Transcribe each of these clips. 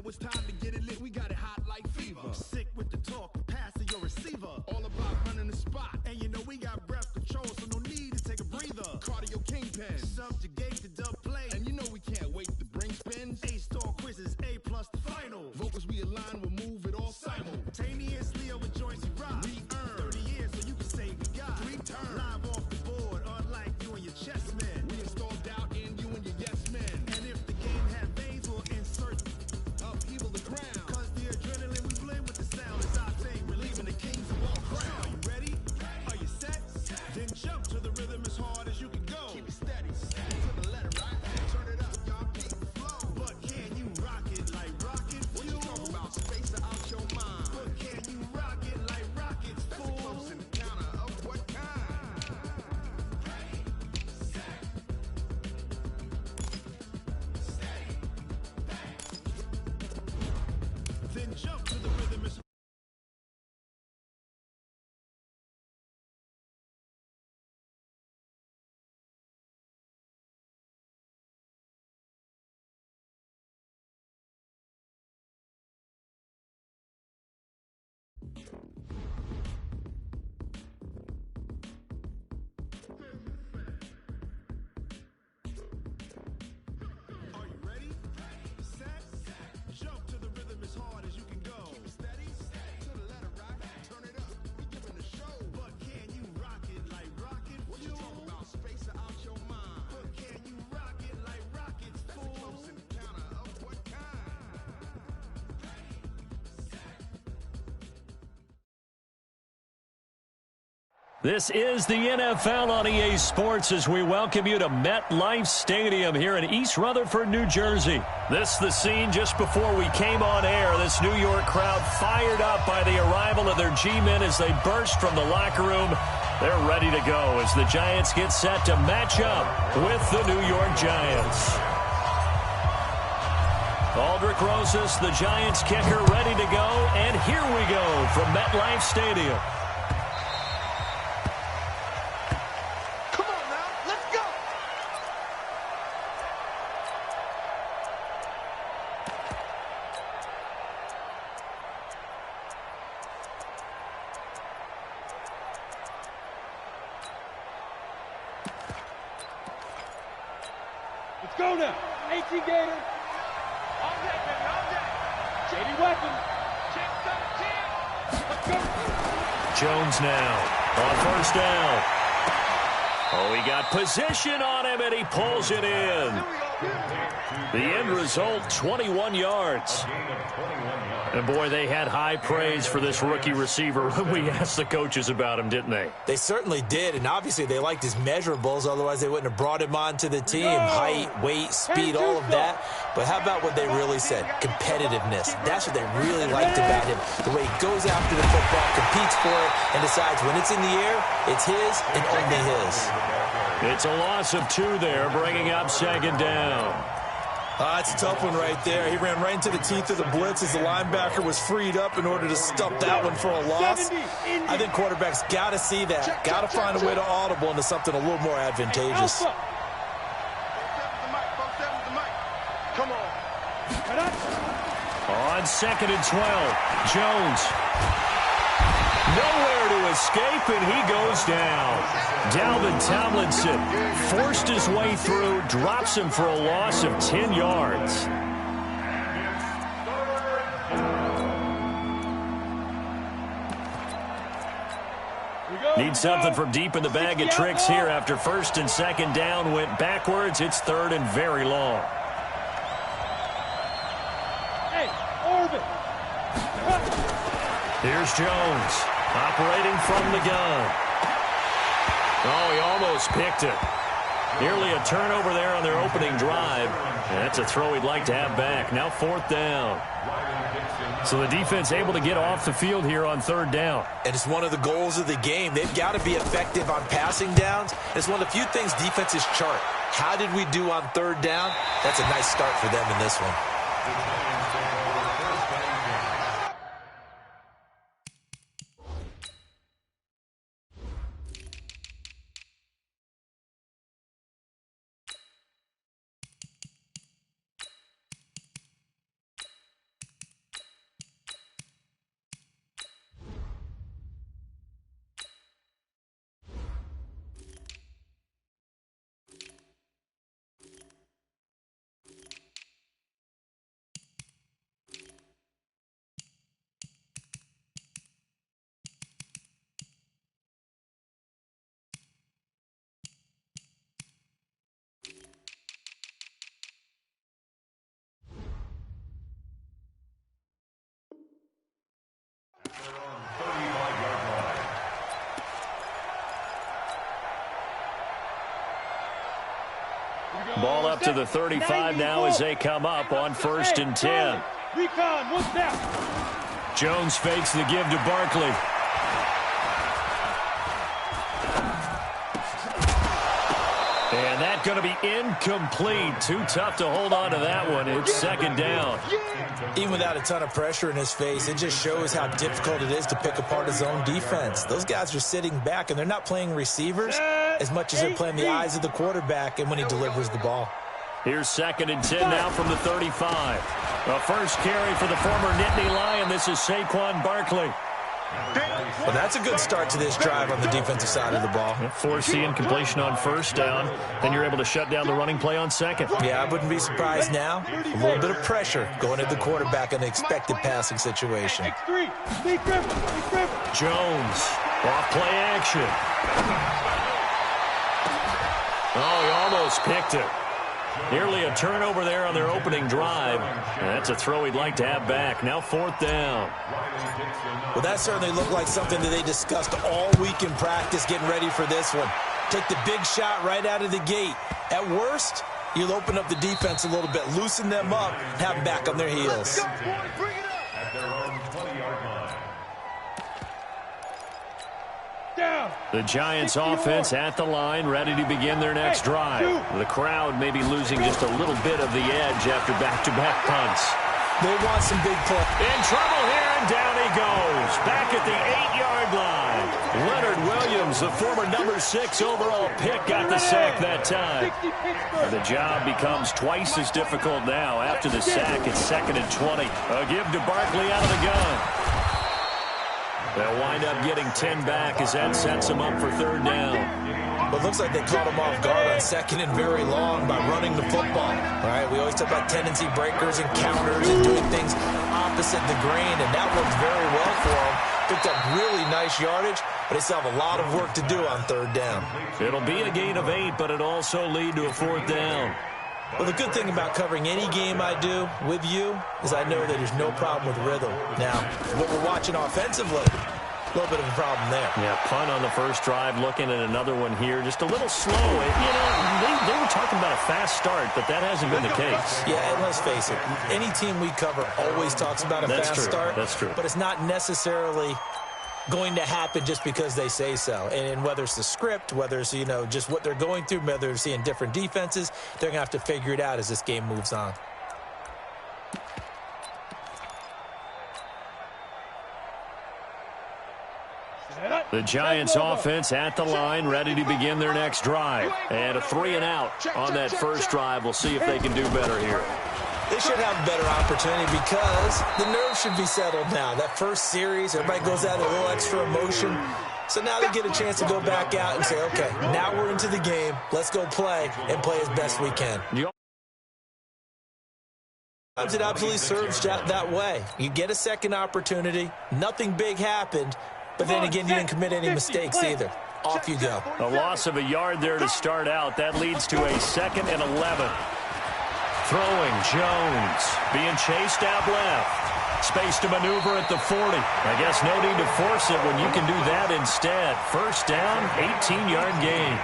it's time to get it lit. We got it hot like fever. Sick with the talk, passing your receiver. All about running the spot. And you know we got breath control, so no need to take a breather. Cardio kingpin, subjugate the dub play. And you know we can't wait to bring spins. A-star quizzes, A+ the final. Vocals we align, we'll move it all simultaneously over joints we rock. We earn 30 years, so you can say we got 3 turns. Live off the board, unlike you and your chess men. We install doubt in you and your yes men. And if the game had veins, we'll insert upheaval the crown. Cause the adrenaline we blend with the sound is our thing. Relieving the kings of all crown. Are you ready? Are you set? Then jump to the rhythm as hard as you can go. Keep it steady, to the letter, right? Turn it up, y'all, keep the flow. But can you rock it like rocket fuel? What you talking about? Space out your mind. But can you rock it like rockets, fool? That's close in the counter of what kind? Ready, set, steady, bang. Then jump to the rhythm as Are you ready? Set, jump to the rhythm as hard as you can go. Keep it steady, to the letter, right? Turn it up, we giving the show. But can you rock it like rocket fuel? What you talking about? Space out your mind. But can you rock it like rockets, fool? That's close in the counter of what kind? This is the NFL on EA Sports as we welcome you to MetLife Stadium here in East Rutherford, New Jersey. This the scene just before we came on air. This New York crowd fired up by the arrival of their G-men as they burst from the locker room. They're ready to go as the Giants get set to match up with the New York Giants. Aldrich Rosas, the Giants kicker, ready to go. And here we go from MetLife Stadium. Let's go now. AT Gator. All day, baby, all day. JD Weapon. Check 17. Let's go. Jones now on first down. Oh, he got position on him, and he pulls it in. The end result, 21 yards. And, boy, they had high praise for this rookie receiver when we asked the coaches about him, didn't they? They certainly did, and obviously they liked his measurables. Otherwise, they wouldn't have brought him onto the team. Height, weight, speed, all of that. But how about what they really said? Competitiveness. That's what they really liked about him. The way he goes after the football, competes for it, and decides when it's in the air, it's his and only his. It's a loss of 2 there, bringing up second down. It's a tough one right there. He ran right into the teeth of the blitz as the linebacker was freed up in order to stop that one for a loss. I think quarterbacks got to see that. Got to find a way to audible into something a little more advantageous. Come on. On second and 12, Jones. Nowhere to escape, and he goes down. Dalvin Tomlinson forced his way through, drops him for a loss of 10 yards. Need something from deep in the bag of tricks here after first and second down went backwards. It's third and very long. Hey, Orbit. Here's Jones operating from the gun. Oh, he almost picked it. Nearly a turnover there on their opening drive. And that's a throw he'd like to have back. Now fourth down. So the defense able to get off the field here on third down. And it's one of the goals of the game. They've got to be effective on passing downs. It's one of the few things defenses chart. How did we do on third down? That's a nice start for them in this one. Ball up to the 35 now as they come up on 1st and 10. Recon, one step. Jones fakes the give to Barkley. And that's going to be incomplete. Too tough to hold on to that one. It's 2nd down. Even without a ton of pressure in his face, it just shows how difficult it is to pick apart his own defense. Those guys are sitting back, and they're not playing receivers as much as they're playing the eyes of the quarterback and when he delivers the ball. Here's 2nd and 10 now from the 35. The first carry for the former Nittany Lion. This is Saquon Barkley. Well, that's a good start to this drive on the defensive side of the ball. Force the incompletion on 1st down. Then you're able to shut down the running play on 2nd. Yeah, I wouldn't be surprised now. A little bit of pressure going at the quarterback in the expected passing situation. Jones, off play action. Oh, he almost picked it. Nearly a turnover there on their opening drive. And that's a throw he'd like to have back. Now 4th down. Well, that certainly looked like something that they discussed all week in practice getting ready for this one. Take the big shot right out of the gate. At worst, you'll open up the defense a little bit, loosen them up, and have them back on their heels. The Giants offense at the line, ready to begin their next drive. The crowd may be losing just a little bit of the edge after back-to-back punts. They want some big play. In trouble here, and down he goes. Back at the 8-yard line. Leonard Williams, the former number 6 overall pick, got the sack that time. The job becomes twice as difficult now. After the sack, it's 2nd and 20. A give to Barkley out of the gun. They'll wind up getting 10 back as that sets them up for 3rd down. But it looks like they caught him off guard on 2nd and very long by running the football. All right, we always talk about tendency breakers and counters and doing things opposite the grain, and that worked very well for them. Picked up really nice yardage, but they still have a lot of work to do on 3rd down. It'll be a gain of 8, but it'll also lead to a 4th down. Well, the good thing about covering any game I do with you is I know that there's no problem with rhythm. Now, what we're watching offensively, a little bit of a problem there. Yeah, punt on the first drive, looking at another one here. Just a little slow. You know, they were talking about a fast start, but that hasn't been the case. Yeah, and let's face it, any team we cover always talks about a fast start. That's true. But it's not necessarily going to happen just because they say so. And whether it's the script, whether it's, you know, just what they're going through, whether they're seeing different defenses, they're going to have to figure it out as this game moves on. The Giants offense at the line, ready to begin their next drive. And a 3-and-out on that first drive. We'll see if they can do better here. They should have a better opportunity because the nerves should be settled now. That first series, everybody goes out with a little extra emotion. So now they get a chance to go back out and say, okay, now we're into the game. Let's go play and play as best we can. It absolutely serves that way. You get a second opportunity. Nothing big happened. But then again, you didn't commit any mistakes either. Off you go. A loss of a yard there to start out. That leads to a 2nd and 11. Throwing, Jones. Being chased out left. Space to maneuver at the 40. I guess no need to force it when you can do that instead. First down, 18-yard gain.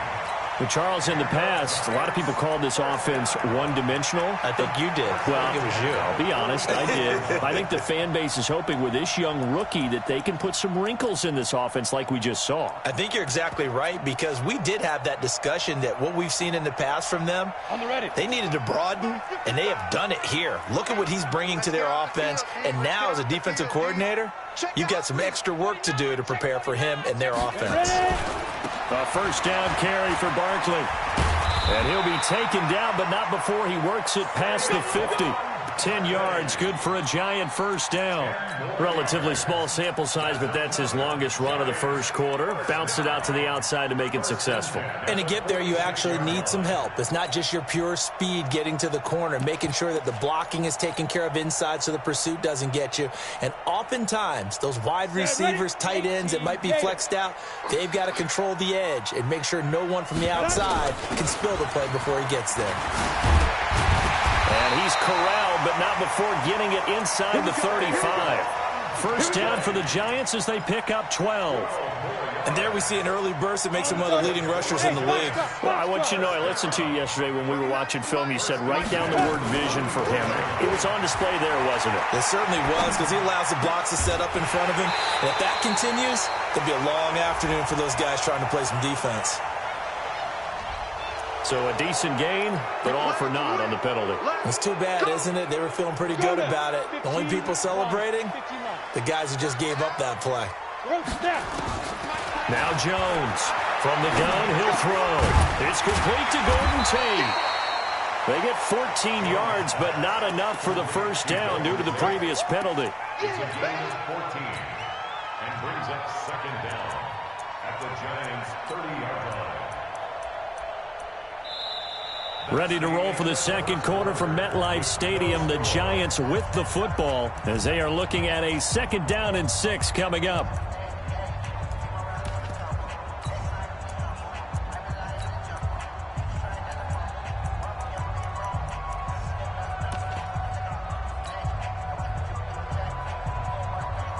But Charles, in the past, a lot of people called this offense one-dimensional. I think you did. Well, I think it was you. I'll be honest, I did. I think the fan base is hoping with this young rookie that they can put some wrinkles in this offense like we just saw. I think you're exactly right because we did have that discussion that what we've seen in the past from them, they needed to broaden, and they have done it here. Look at what he's bringing to their offense, and now as a defensive coordinator, you've got some extra work to do to prepare for him and their offense. A first down carry for Barkley. And he'll be taken down, but not before he works it past the 50. 10 yards, good for a Giant first down. Relatively small sample size, but that's his longest run of the first quarter. Bounced it out to the outside to make it successful. And to get there, you actually need some help. It's not just your pure speed getting to the corner, making sure that the blocking is taken care of inside so the pursuit doesn't get you. And oftentimes, those wide receivers, tight ends that might be flexed out, they've got to control the edge and make sure no one from the outside can spill the play before he gets there. And he's corralled, but not before getting it inside the 35. First down for the Giants as they pick up 12. And there we see an early burst that makes him one of the leading rushers in the league. Well, I want you to know, I listened to you yesterday when we were watching film. You said write down the word vision for him. It was on display there, wasn't it? It certainly was, because he allows the blocks to set up in front of him. And if that continues, it'll be a long afternoon for those guys trying to play some defense. So a decent gain, but all for naught on the penalty. It's too bad, isn't it? They were feeling pretty good about it. The only people celebrating, the guys who just gave up that play. Now Jones from the gun, he'll throw. It's complete to Golden Tate. They get 14 yards, but not enough for the first down due to the previous penalty. It's a gain of 14 and brings up second down at the Giants' 30-yard line. Ready to roll for the second quarter from MetLife Stadium. The Giants with the football as they are looking at a second down and 6 coming up.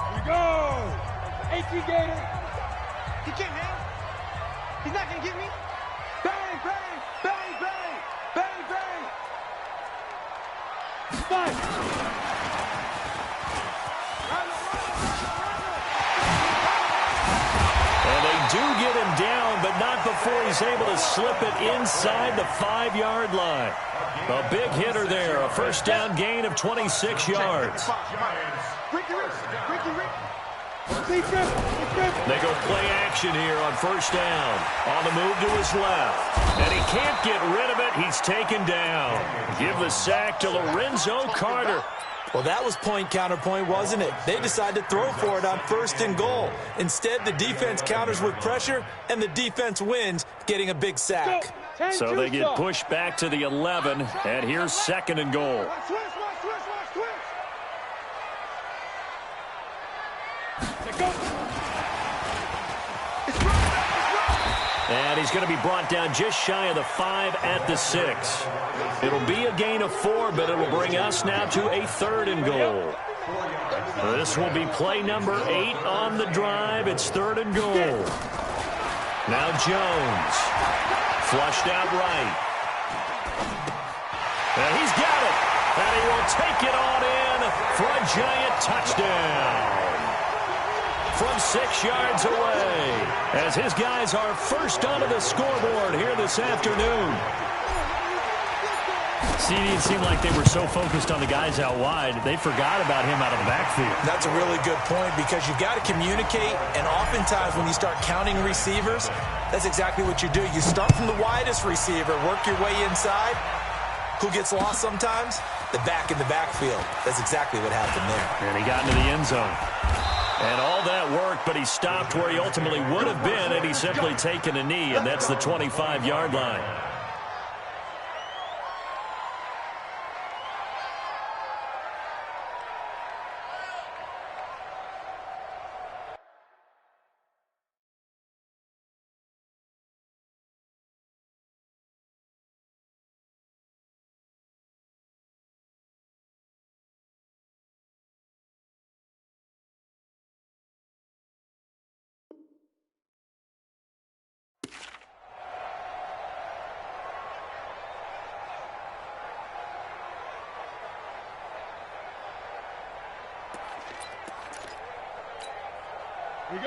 Here we go! 18 Gator! He can't hang. He's not going to get me. Bang, bang, bang, bang, bang, bang. Five. And they do get him down, but not before he's able to slip it inside the 5-yard line. A big hitter there, a first down gain of 26 yards. Ricky, They go play action here on first down. On the move to his left. And he can't get rid of it. He's taken down. Give the sack to Lorenzo Carter. Well, that was point counterpoint, wasn't it? They decided to throw for it on first and goal. Instead, the defense counters with pressure, and the defense wins, getting a big sack. So they get pushed back to the 11, and here's second and goal. And he's going to be brought down just shy of the 5 at the 6. It'll be a gain of 4, but it'll bring us now to a third and goal. This will be play number 8 on the drive. It's third and goal. Now Jones. Flushed out right. And he's got it. And he will take it on in for a giant touchdown. From 6 yards away, as his guys are first onto the scoreboard here this afternoon. See, it seemed like they were so focused on the guys out wide, they forgot about him out of the backfield. That's a really good point, because you've got to communicate, and oftentimes when you start counting receivers, that's exactly what you do. You start from the widest receiver, work your way inside. Who gets lost sometimes? The back in the backfield. That's exactly what happened there. And he got into the end zone. And all that worked, but he stopped where he ultimately would have been, and he's simply taken a knee, and that's the 25-yard line.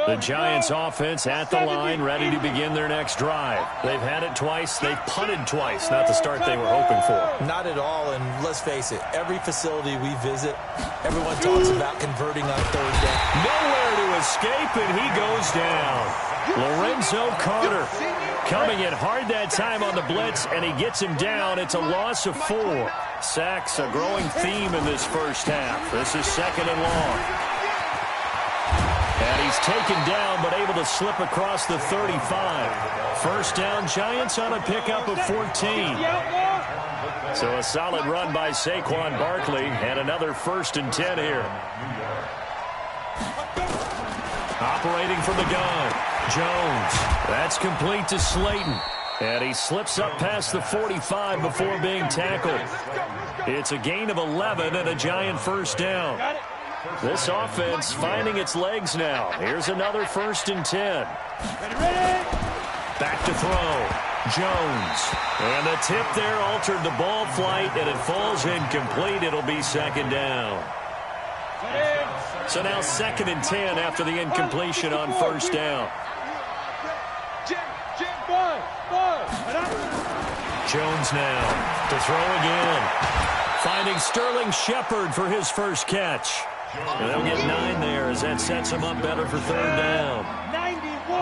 The Giants offense at the line, ready to begin their next drive. They've had it twice. They've punted twice. Not the start they were hoping for. Not at all, and let's face it, every facility we visit, everyone talks about converting on third down. Nowhere to escape, and he goes down. Lorenzo Carter coming in hard that time on the blitz, and he gets him down. It's a loss of 4. Sacks, a growing theme in this first half. This is second and long. And he's taken down, but able to slip across the 35. First down, Giants on a pickup of 14. So a solid run by Saquon Barkley, and another 1st and 10 here. Operating from the gun, Jones. That's complete to Slayton. And he slips up past the 45 before being tackled. It's a gain of 11 and a Giant first down. This offense finding its legs now. Here's another 1st and 10. Back to throw. Jones. And the tip there altered the ball flight, and it falls incomplete. It'll be 2nd down. So now 2nd and 10 after the incompletion on 1st down. Jones now to throw again. Finding Sterling Shepard for his first catch. And they'll get 9 there as that sets him up better for 3rd down.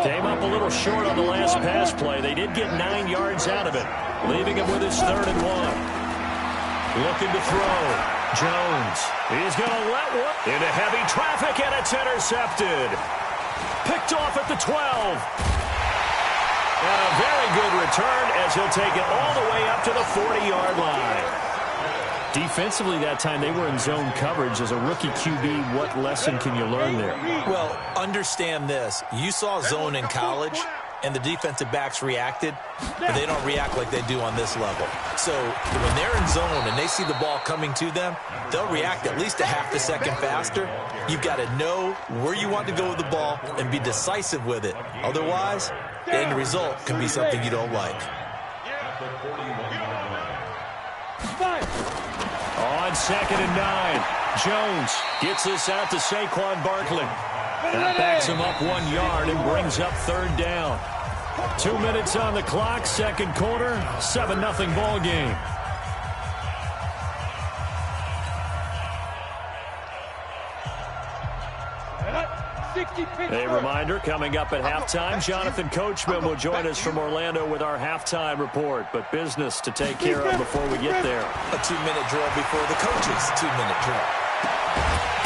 Came up a little short on the last pass play. They did get 9 yards out of it, leaving him with his 3rd and 1. Looking to throw. Jones. He's going to let one into heavy traffic, and it's intercepted. Picked off at the 12. And a very good return as he'll take it all the way up to the 40-yard line. Defensively that time, they were in zone coverage. As a rookie QB, what lesson can you learn there? Well, understand this. You saw zone in college, and the defensive backs reacted, but they don't react like they do on this level. So when they're in zone and they see the ball coming to them, they'll react at least a half a second faster. You've got to know where you want to go with the ball and be decisive with it. Otherwise, the end result can be something you don't like. On 2nd and 9, Jones gets this out to Saquon Barkley. That backs him up 1 yard and brings up 3rd down. 2 minutes on the clock, 2nd quarter, 7-0 ball game. A reminder, coming up at halftime, Jonathan Coachman will join us from Orlando with our halftime report, but business to take care of before we get there. A 2-minute drill before the coach's 2-minute drill.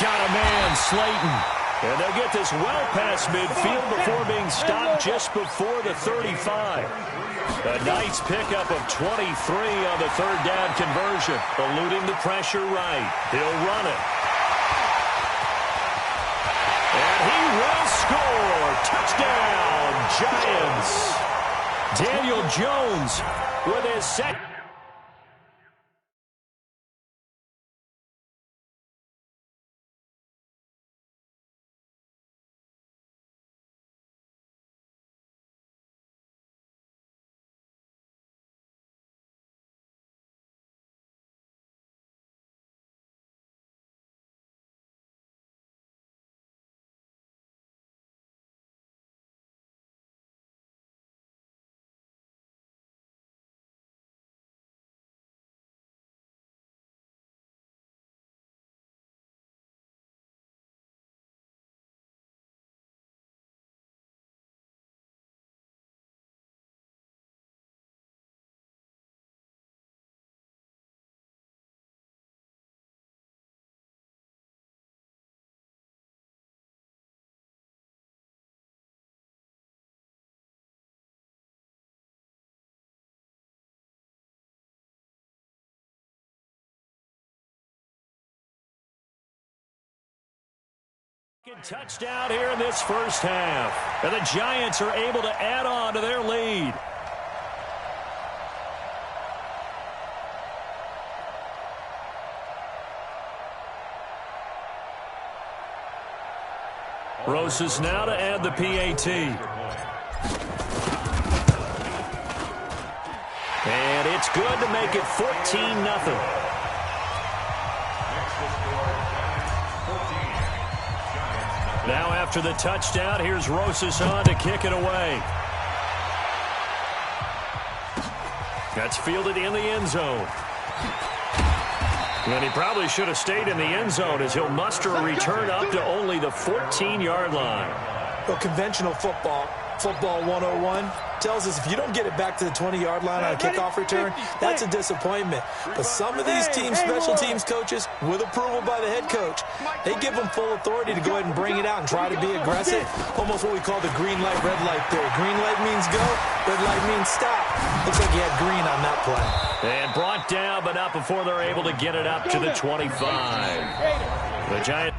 Got a man, Slayton. And they'll get this well past midfield before being stopped just before the 35. A nice pickup of 23 on the 3rd down conversion, eluding the pressure right. He'll run it. And he will score. Touchdown, Giants. Daniel Jones with his second. Touchdown here in this first half. And the Giants are able to add on to their lead. Rosas now to add the PAT. And it's good to make it 14-0. Now after the touchdown, here's Rosas on to kick it away. That's fielded in the end zone. And he probably should have stayed in the end zone as he'll muster a return up to only the 14-yard line. Well, conventional football 101, tells us if you don't get it back to the 20-yard line on a kickoff return, that's a disappointment. But some of these teams, special teams coaches, with approval by the head coach, they give them full authority to go ahead and bring it out and try to be aggressive. Almost what we call the green light, red light theory. Green light means go, red light means stop. Looks like he had green on that play. And brought down, but not before they're able to get it up to the 25. The Giants.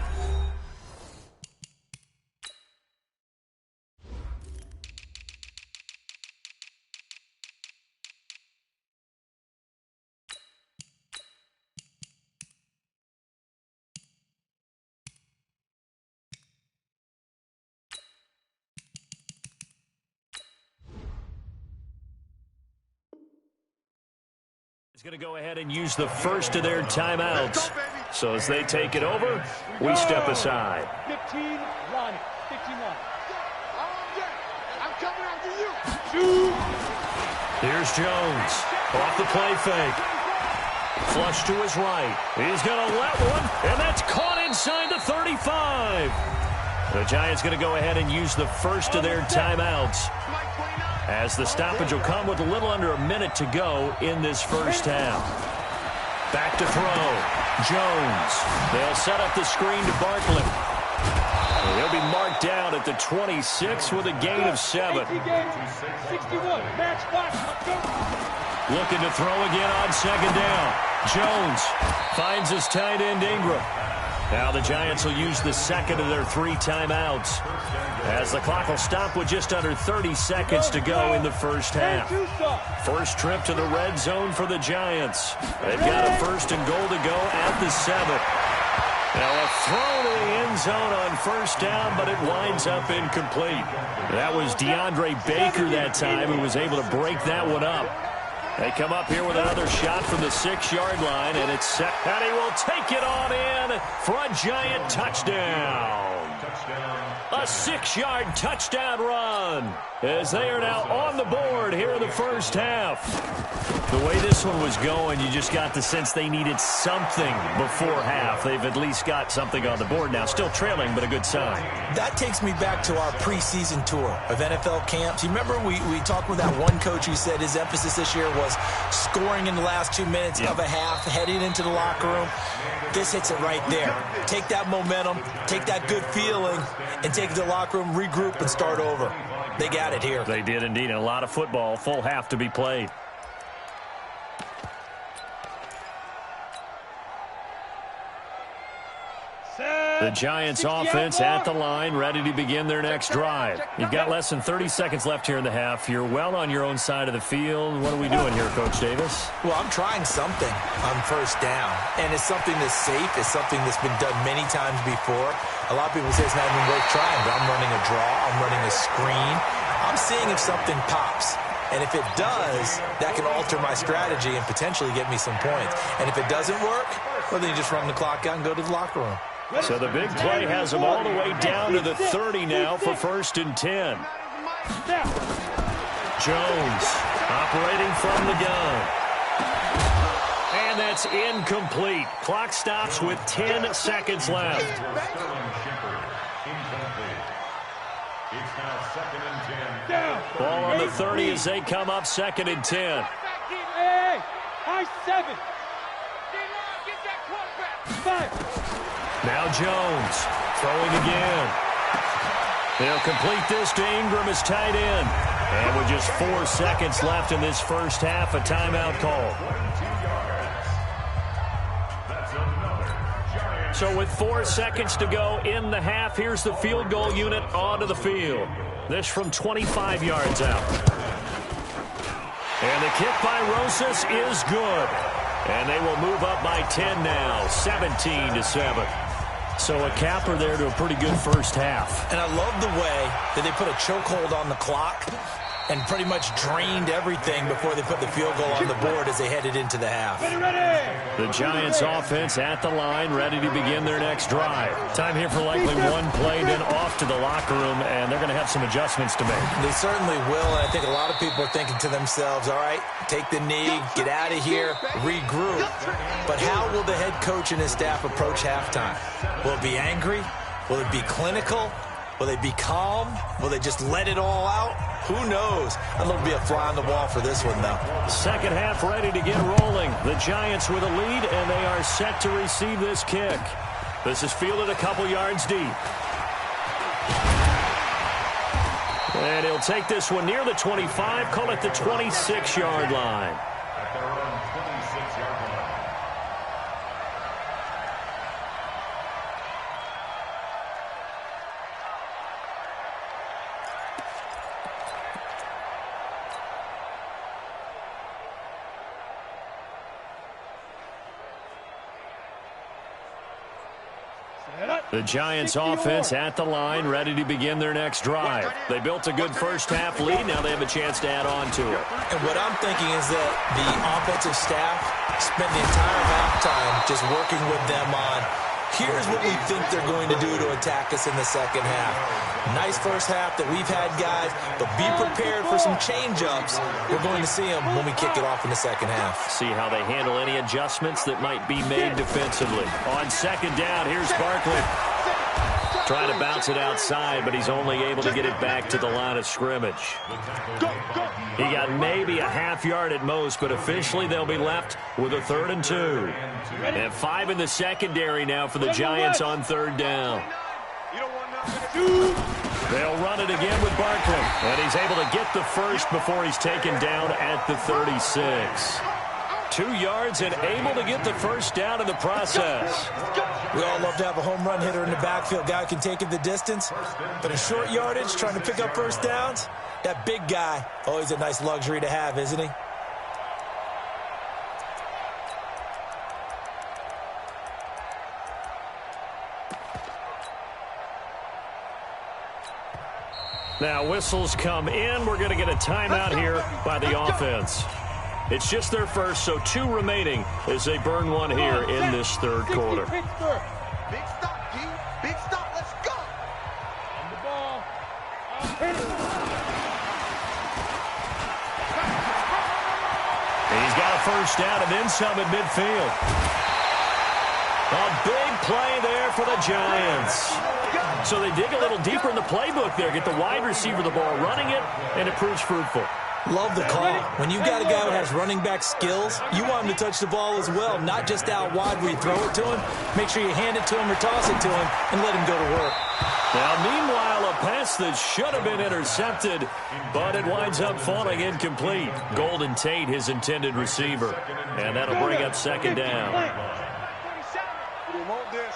He's going to go ahead and use the first of their timeouts. So as they take it over, we step aside. 15 line. 15 line. I'm coming after you. Shoot. Here's Jones. Off the play fake. Flush to his right. He's going to let one, and that's caught inside the 35. The Giants going to go ahead and use the first of their timeouts, as the stoppage will come with a little under a minute to go in this first half. Back to throw. Jones. They'll set up the screen to Barkley. He'll be marked down at the 26 with a gain of 7. 61. Match box. Looking to throw again on second down. Jones finds his tight end Ingram. Now the Giants will use the second of their 3 timeouts, as the clock will stop with just under 30 seconds to go in the first half. First trip to the red zone for the Giants. They've got a first and goal to go at the 7. Now a throw to the end zone on first down, but it winds up incomplete. That was DeAndre Baker that time who was able to break that one up. They come up here with another shot from the 6-yard line, and it's set, and he will take it on in for a Giant touchdown. A 6-yard touchdown run, as they are now on the board here in the first half. The way this one was going, you just got the sense they needed something before half. They've at least got something on the board now. Still trailing, but a good sign. That takes me back to our preseason tour of NFL camps. You remember we talked with that one coach who said his emphasis this year was scoring in the last 2 minutes of a half, heading into the locker room. This hits it right there. Take that momentum, take that good feeling, and take it to the locker room, regroup, and start over. They got it here. They did indeed, and a lot of football, full half to be played. The Giants offense at the line, ready to begin their next drive. You've got less than 30 seconds left here in the half. You're well on your own side of the field. What are we doing here, Coach Davis? Well, I'm trying something on first down, and it's something that's safe. It's something that's been done many times before. A lot of people say it's not even worth trying, but I'm running a draw. I'm running a screen. I'm seeing if something pops. And if it does, that can alter my strategy and potentially get me some points. And if it doesn't work, well, then you just run the clock out and go to the locker room. So the big play has them all the way down to the 30 now for 1st and 10. Jones operating from the gun. And that's incomplete. Clock stops with 10 seconds left. It's now 2nd and 10. Ball on the 30 as they come up 2nd and 10. Hey, high 7. 5. Now Jones throwing again. They'll complete this to Ingram as tight end. And with just 4 seconds left in this first half, a timeout call. So with 4 seconds to go in the half, here's the field goal unit onto the field. This from 25 yards out. And the kick by Rosas is good. And they will move up by 10 now, 17-7. So a capper there to a pretty good first half. And I love the way that they put a chokehold on the clock and pretty much drained everything before they put the field goal on the board as they headed into the half. The Giants offense at the line, ready to begin their next drive. Time here for likely one play, then off to the locker room, and they're going to have some adjustments to make. They certainly will, and I think a lot of people are thinking to themselves, all right, take the knee, get out of here, regroup. But how will the head coach and his staff approach halftime? Will it be angry? Will it be clinical? Will they be calm? Will they just let it all out? Who knows? I think it'll be a fly on the wall for this one, though. Second half ready to get rolling. The Giants with a lead, and they are set to receive this kick. This is fielded a couple yards deep. And he'll take this one near the 25, call it the 26-yard line. At their own 26-yard line. The Giants offense at the line, ready to begin their next drive. They built a good first-half lead. Now they have a chance to add on to it. And what I'm thinking is that the offensive staff spent the entire halftime just working with them on, here's what we think they're going to do to attack us in the second half. Nice first half that we've had, guys, but be prepared for some change-ups. We're going to see them when we kick it off in the second half. See how they handle any adjustments that might be made defensively. On second down, here's Barkley. Trying to bounce it outside, but he's only able to get it back to the line of scrimmage. He got maybe a half yard at most, but officially they'll be left with a 3rd and 2. And 5 in the secondary now for the Giants on 3rd down. They'll run it again with Barkley, and he's able to get the first before he's taken down at the 36. 2 yards and able to get the first down in the process. We all love to have a home run hitter in the backfield. Guy can take it the distance, but in short yardage, trying to pick up first downs, that big guy, always a nice luxury to have, isn't he? Now whistles come in. We're going to get a timeout here by the offense. It's just their first, so 2 remaining as they burn one here in this 3rd quarter. Big stop, G. Big stop. Let's go. On the ball. He's got a first down and then some at midfield. A big play there for the Giants. So they dig a little deeper in the playbook there, get the wide receiver the ball, running it, and it proves fruitful. Love the call. When you've got a guy who has running back skills, you want him to touch the ball as well, not just out wide where you throw it to him. Make sure you hand it to him or toss it to him and let him go to work. Now, meanwhile, a pass that should have been intercepted, but it winds up falling incomplete. Golden Tate, his intended receiver, and that'll bring up 2nd down. We want this.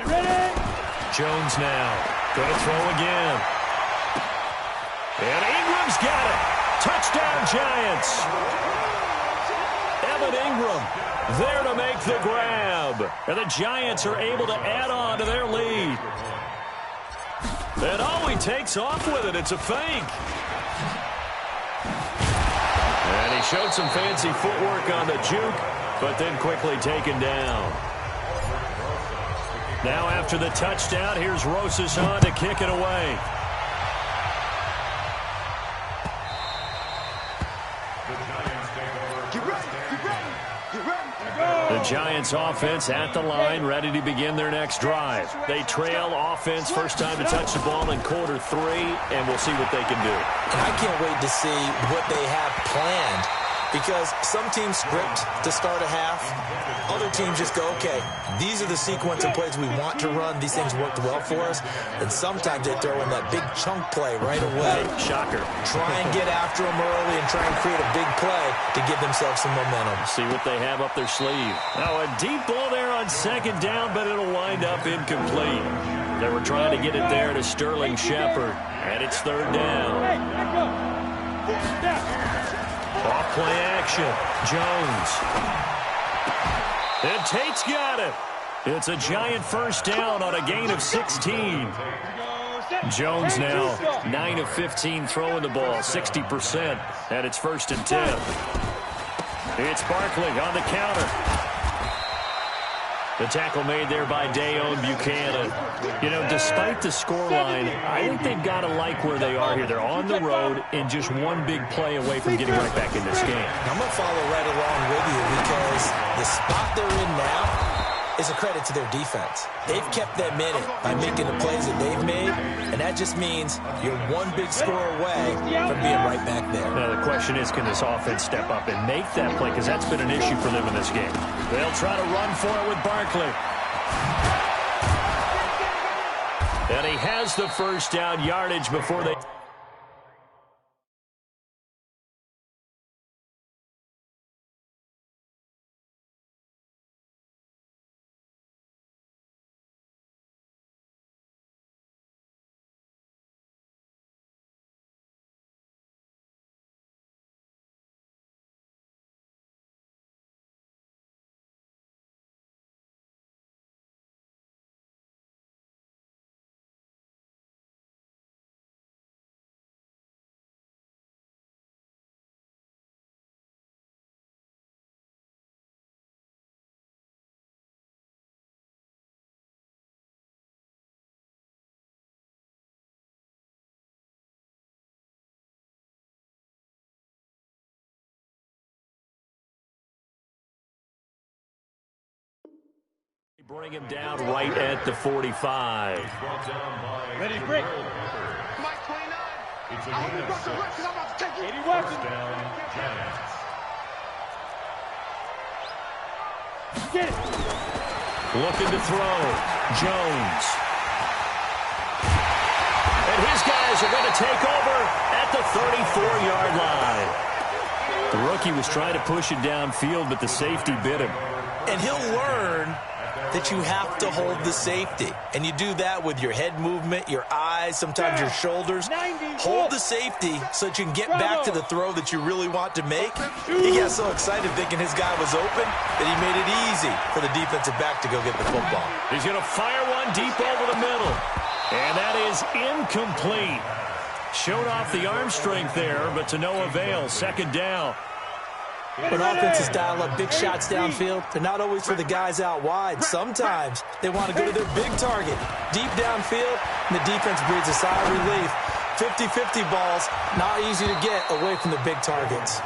Ready? Jones now. Going to throw again. And Ingram's got it. Touchdown, Giants. Evan Ingram there to make the grab. And the Giants are able to add on to their lead. And oh, he takes off with it. It's a fake. And he showed some fancy footwork on the juke, but then quickly taken down. Now after the touchdown, here's Rosas on to kick it away. The Giants offense at the line, ready to begin their next drive. They trail offense, first time to touch the ball in quarter 3, and we'll see what they can do. And I can't wait to see what they have planned, because some teams script to start a half. Other teams just go, okay, these are the sequence of plays we want to run. These things worked well for us. And sometimes they throw in that big chunk play right away. Shocker. Try and get after them early and try and create a big play to give themselves some momentum. See what they have up their sleeve. Now a deep ball there on 2nd down, but it'll wind up incomplete. They were trying to get it there to Sterling Shepard, and it's 3rd down. Off play action. Jones. And Tate's got it. It's a Giant first down on a gain of 16. Jones now 9 of 15 throwing the ball, 60%, and it's 1st and 10. It's Barkley on the counter. The tackle made there by Dayon Buchanan. You know, despite the scoreline, I think they've got to like where they are here. They're on the road and just one big play away from getting right back in this game. I'm going to follow right along with you, because the spot they're in now is a credit to their defense. They've kept them in it by making the plays that they've made, and that just means you're one big score away from being right back there. Now the question is, can this offense step up and make that play, because that's been an issue for them in this game. They'll try to run for it with Barkley. And he has the first down yardage before they... Bring him down right at the 45. Ready to break. Mike 29. It's a I hope gain you of broke the 6. rip because I'm about to take you. 80 First weapons. down, Giants. Get it. Looking to throw. Jones. And his guys are going to take over at the 34-yard line. The rookie was trying to push it downfield, but the safety bit him. And he'll learn that you have to hold the safety. And you do that with your head movement, your eyes, sometimes your shoulders. Hold the safety so that you can get back to the throw that you really want to make. He got so excited thinking his guy was open that he made it easy for the defensive back to go get the football. He's going to fire one deep over the middle. And that is incomplete. Showed off the arm strength there, but to no avail. Second down. When offenses dial up big shots downfield, they're not always for the guys out wide. Sometimes they want to go to their big target, deep downfield, and the defense breathes a sigh of relief. 50-50 balls, not easy to get away from the big targets.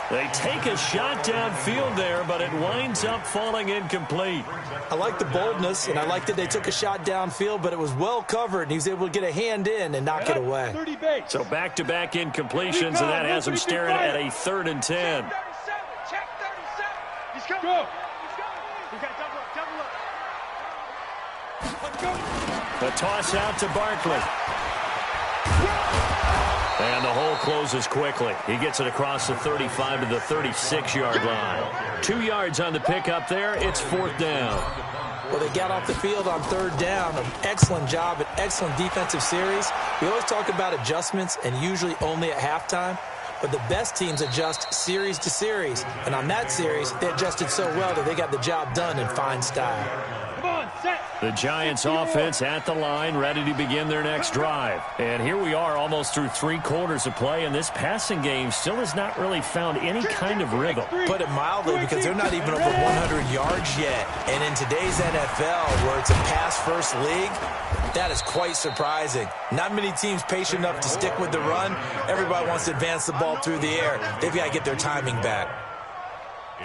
They take a shot downfield there, but it winds up falling incomplete. I like the boldness, and I like that they took a shot downfield, but it was well covered, and he was able to get a hand in and knock it away. So back-to-back incompletions, and that has him staring at a 3rd and 10. Check 37. He's coming. Go. He's coming. He's got double up. Let's go. The toss out to Barkley. And the hole closes quickly. He gets it across the 35 to the 36-yard line. 2 yards on the pickup there. It's 4th down. Well, they got off the field on 3rd down. An excellent job, an excellent defensive series. We always talk about adjustments, and usually only at halftime. But the best teams adjust series to series. And on that series, they adjusted so well that they got the job done in fine style. Come on, set. The Giants offense at the line, ready to begin their next drive. And here we are almost through 3 quarters of play, and this passing game still has not really found any kind of rhythm. Put it mildly, because they're not even over 100 yards yet. And in today's NFL, where it's a pass-first league, that is quite surprising. Not many teams patient enough to stick with the run. Everybody wants to advance the ball through the air. They've got to get their timing back.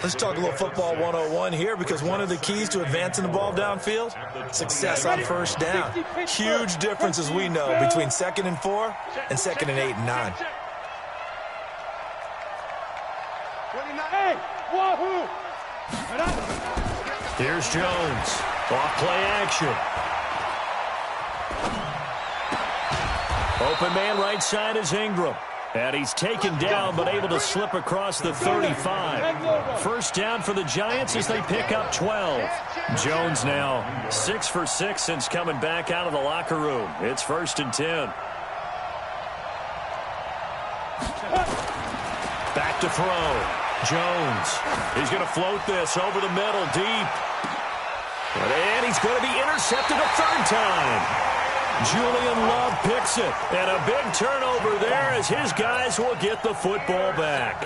Let's talk a little football 101 here, because one of the keys to advancing the ball downfield, success on 1st down. Huge difference, as we know, between 2nd and 4 and 2nd and 8 and 9. 29. Hey, wahoo. Here's Jones. Off play action. Open man right side is Ingram. And he's taken down, but able to slip across the 35. 1st down for the Giants as they pick up 12. Jones now 6 for 6 since coming back out of the locker room. It's 1st and 10. Back to throw. Jones. He's going to float this over the middle, deep. And he's going to be intercepted a 3rd time. Julian Love picks it, and a big turnover there as his guys will get the football back.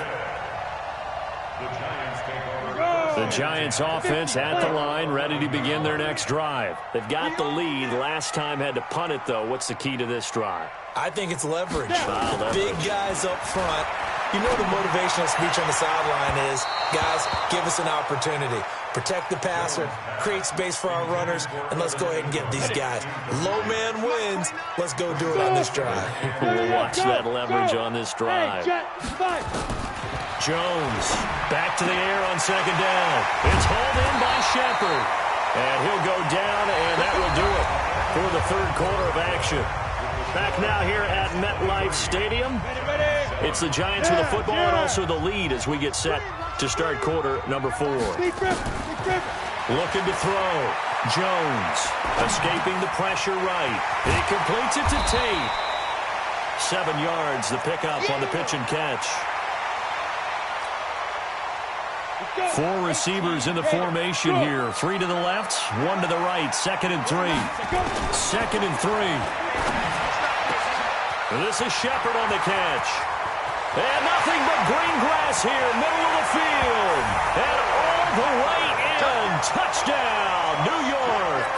The Giants offense at the line, ready to begin their next drive. They've got the lead. Last time had to punt it, though. What's the key to this drive? I think it's leverage. Leverage. Big guys up front. You know the motivational speech on the sideline is, guys, give us an opportunity. Protect the passer, create space for our runners, and let's go ahead and get these guys. Low man wins. Let's go do it on this drive. We'll watch that leverage on this drive. Jones back to the air on 2nd down. It's hauled in by Shepard. And he'll go down, and that will do it for the 3rd quarter of action. Back now here at MetLife Stadium. It's the Giants with the football and also the lead as we get set to start quarter number 4. Looking to throw. Jones escaping the pressure right. He completes it to Tate. 7 yards, the pickup on the pitch and catch. 4 receivers in the formation here. 3 to the left, 1 to the right. 2nd and 3. 2nd and 3. This is Shepard on the catch. And nothing but green grass here, middle of the field. And all the way in. Touchdown, New York.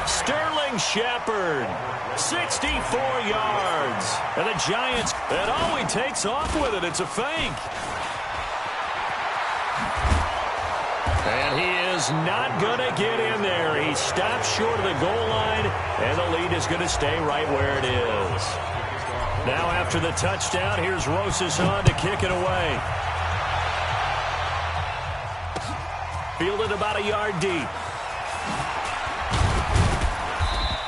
Sterling Shepard, 64 yards. And the Giants, and oh, he takes off with it. It's a fake. And he is is not going to get in there. He stops short of the goal line, and the lead is going to stay right where it is. Now after the touchdown, here's Rosas on to kick it away. Fielded about a yard deep.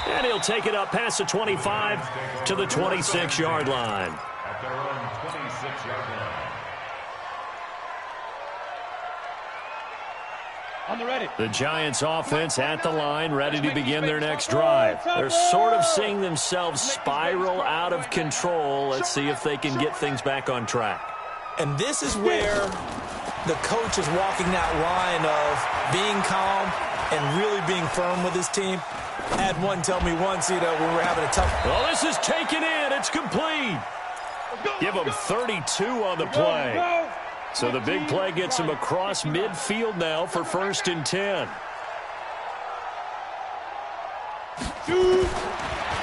And he'll take it up past the 25 to the 26-yard line. At their own 26-yard line. On the ready. The Giants offense at the line, ready to begin their next drive. They're sort of seeing themselves spiral out of control. Let's see if they can get things back on track. And this is where the coach is walking that line of being calm and really being firm with his team. I had one tell me once, when we're having a tough... Well, this is taken in. It's complete. Give him 32 on the play. So the big play gets him across midfield now for 1st and 10.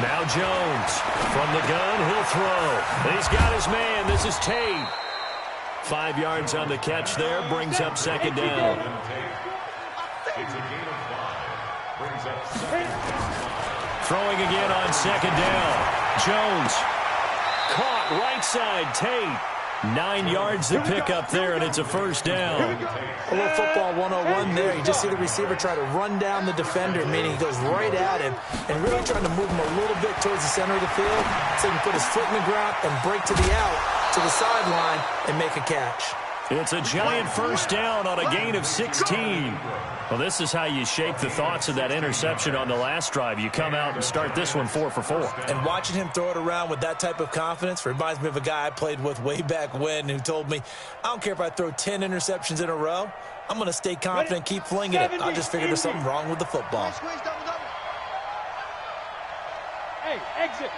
Now Jones. From the gun, he'll throw. He's got his man. This is Tate. 5 yards on the catch there. Brings up 2nd down. It's a gain of 5. Brings up 2nd down. Throwing again on 2nd down. Jones. Caught right side. Tate. 9 yards to pick up there, and it's a 1st down. A little football 101 there. You just see the receiver try to run down the defender, meaning he goes right at him and really trying to move him a little bit towards the center of the field so he can put his foot in the ground and break to the out, to the sideline, and make a catch. It's a Giant 1st down on a gain of 16. Well, this is how you shape the thoughts of that interception on the last drive. You come out and start this one 4 for 4. And watching him throw it around with that type of confidence reminds me of a guy I played with way back when who told me, I don't care if I throw 10 interceptions in a row. I'm going to stay confident, keep flinging it. I just figured there's something wrong with the football. Hey, exit.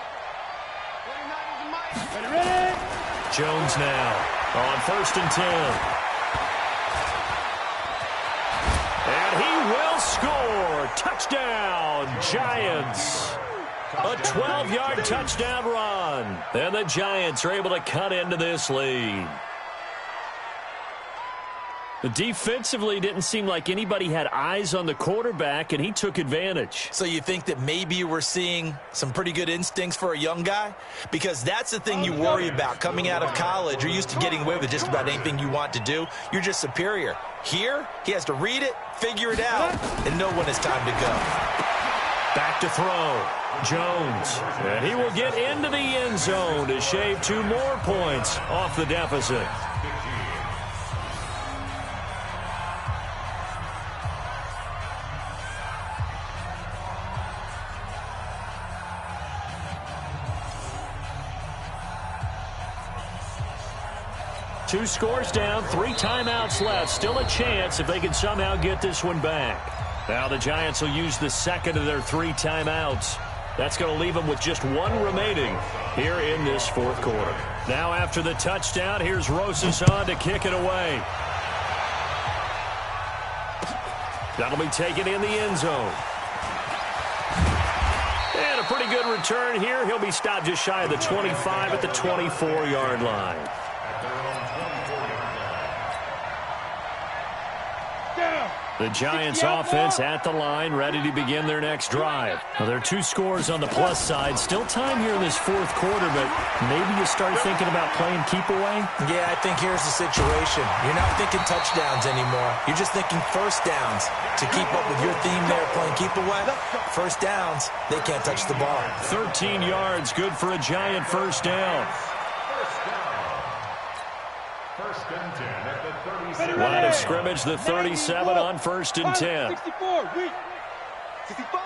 Ready. Jones now on 1st and 10. And he will score. Touchdown, Giants. A 12-yard touchdown run. And the Giants are able to cut into this lead. Defensively, didn't seem like anybody had eyes on the quarterback, and he took advantage. So you think that maybe we're seeing some pretty good instincts for a young guy? Because that's the thing you worry about coming out of college. You're used to getting away with just about anything you want to do. You're just superior. Here, he has to read it, figure it out, and know when it's time to go. Back to throw. Jones. And he will get into the end zone to shave 2 more points off the deficit. Two scores down, 3 timeouts left. Still a chance if they can somehow get this one back. Now the Giants will use the 2nd of their 3 timeouts. That's going to leave them with just 1 remaining here in this 4th quarter. Now after the touchdown, here's Rosas on to kick it away. That'll be taken in the end zone. And a pretty good return here. He'll be stopped just shy of the 25 at the 24-yard line. The Giants offense at the line, ready to begin their next drive. Well, there are 2 scores on the plus side. Still time here in this 4th quarter, but maybe you start thinking about playing keep away? Yeah, I think here's the situation. You're not thinking touchdowns anymore. You're just thinking 1st downs. To keep up with your theme there, playing keep away, 1st downs, they can't touch the ball. 13 yards, good for a Giant 1st down. Line of scrimmage, the 37 on 1st and 10. 64, 65.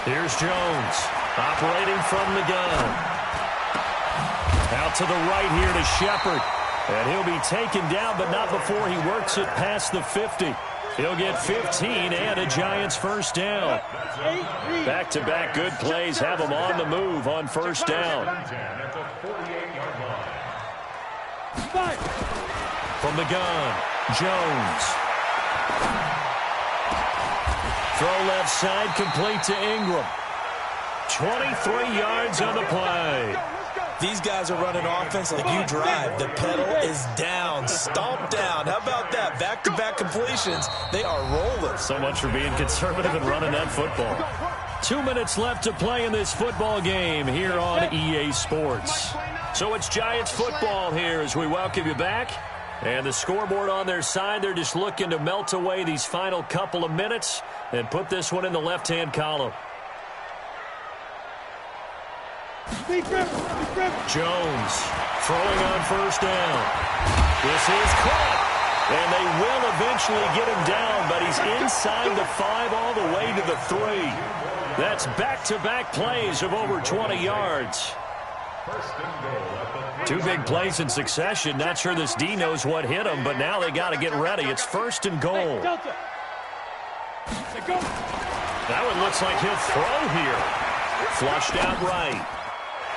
Here's Jones, operating from the gun. Out to the right here to Shepard. And he'll be taken down, but not before he works it past the 50. He'll get 15 and a Giants 1st down. Back-to-back good plays have him on the move on 1st down. Fire. From the gun, Jones. Throw left side, complete to Ingram. 23 yards on the play. These guys are running offense like you drive. The pedal is down, stomped down. How about that? Back-to-back completions. They are rolling. So much for being conservative and running that football. 2 minutes left to play in this football game here on EA Sports. So it's Giants football here as we welcome you back. And the scoreboard on their side, they're just looking to melt away these final couple of minutes and put this one in the left-hand column. Jones throwing on first down. This is caught. And they will eventually get him down, but he's inside the 5 all the way to the 3. That's back-to-back plays of over 20 yards. 2 big plays in succession. Not sure this D knows what hit him, but now they got to get ready. It's first and goal. That one looks like he'll throw here. Flushed out right.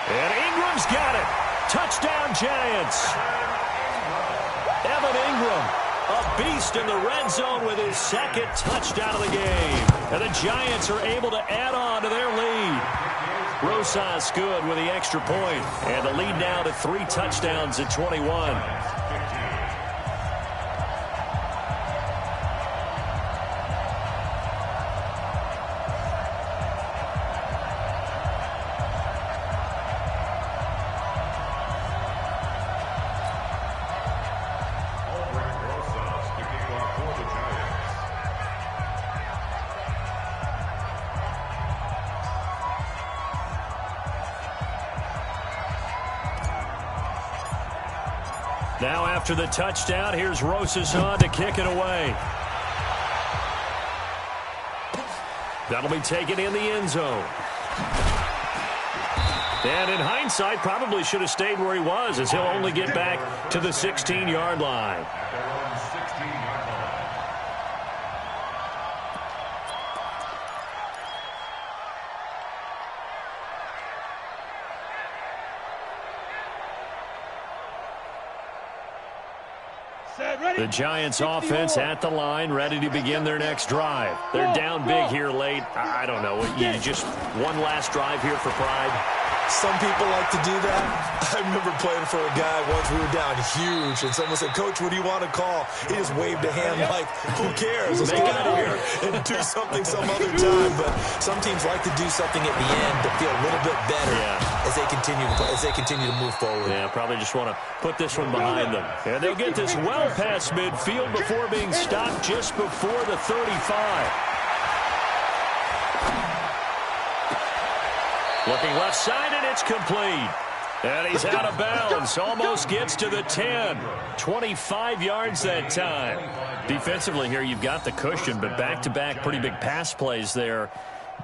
And Ingram's got it. Touchdown, Giants. Evan Ingram, a beast in the red zone with his second touchdown of the game. And the Giants are able to add on to their lead. Rosas good with the extra point. And the lead now to 3 touchdowns at 21. Now after the touchdown, here's Rosas on to kick it away. That'll be taken in the end zone. And in hindsight, probably should have stayed where he was, as he'll only get back to the 16-yard line. The Giants offense at the line, ready to begin their next drive. They're down big here late. I don't know. You just one last drive here for pride. Some people like to do that. I remember playing for a guy once. We were down huge, and someone said, "Coach, what do you want to call?" He just waved a hand like, "Who cares? Let's get out of here and do something some other time." But some teams like to do something at the end to feel a little bit better as they continue to move forward. Yeah, probably just want to put this one behind them. And they'll get this well past midfield before being stopped just before the 35. Looking left side, and it's complete. And he's out of bounds. Almost gets to the 10. 25 yards that time. Defensively here, you've got the cushion, but back-to-back pretty big pass plays there.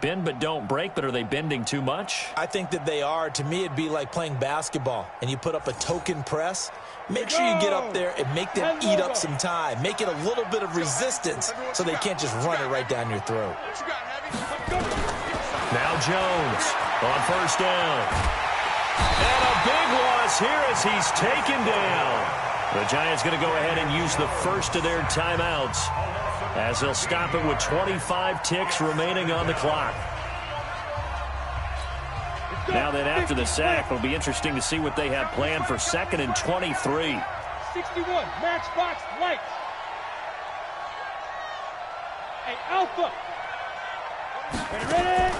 Bend but don't break, but are they bending too much? I think that they are. To me, it'd be like playing basketball, and you put up a token press. Make sure you get up there and make them eat up some time. Make it a little bit of resistance so they can't just run it right down your throat. Now Jones on first down. And a big loss here as he's taken down. The Giants going to go ahead and use the first of their timeouts as they'll stop it with 25 ticks remaining on the clock. Now then, after the sack, it'll be interesting to see what they have planned for 2nd and 23. 61, matchbox lights. Hey, Alpha. Ready?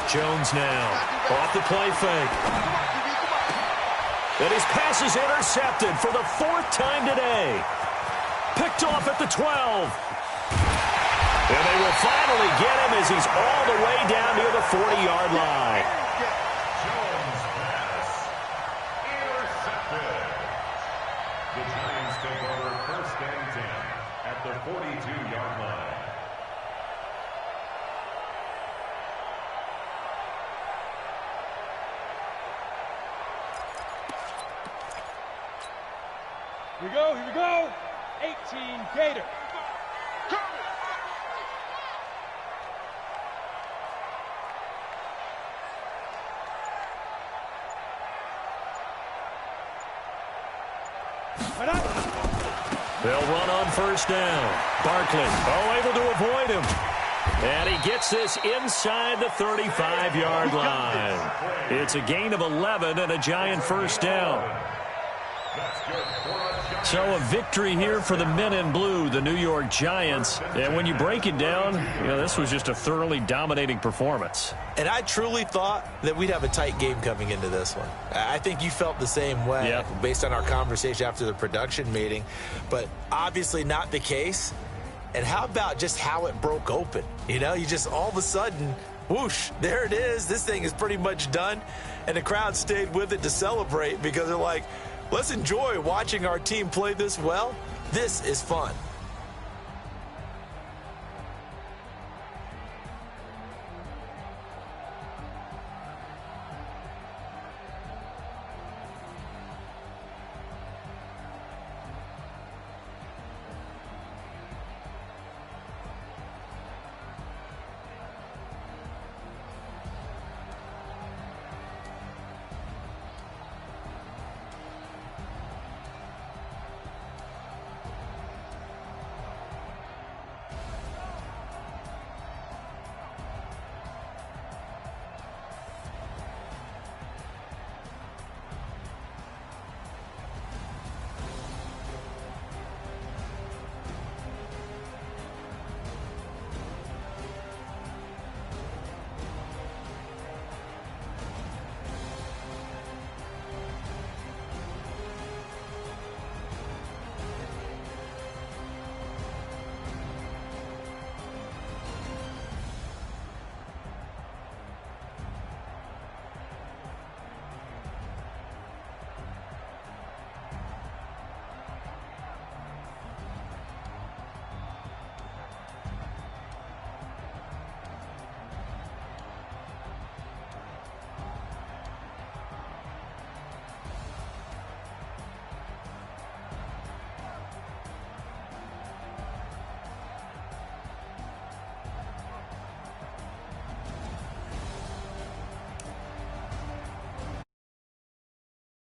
Jones now off the play fake. And his pass is intercepted for the 4th time today. Picked off at the 12. And they will finally get him as he's all the way down near the 40-yard line. Jones pass intercepted. The Giants take over 1st and 10 at the 42-yard line. Here we go. 18 Gator. They'll run on first down. Barkley, able to avoid him. And he gets this inside the 35-yard line. It's a gain of 11 and a Giant first down. So a victory here for the men in blue, the New York Giants. And when you break it down, this was just a thoroughly dominating performance. And I truly thought that we'd have a tight game coming into this one. I think you felt the same way based on our conversation after the production meeting. But obviously not the case. And how about just how it broke open? You just all of a sudden, whoosh, there it is. This thing is pretty much done. And the crowd stayed with it to celebrate because they're like, let's enjoy watching our team play this well. This is fun.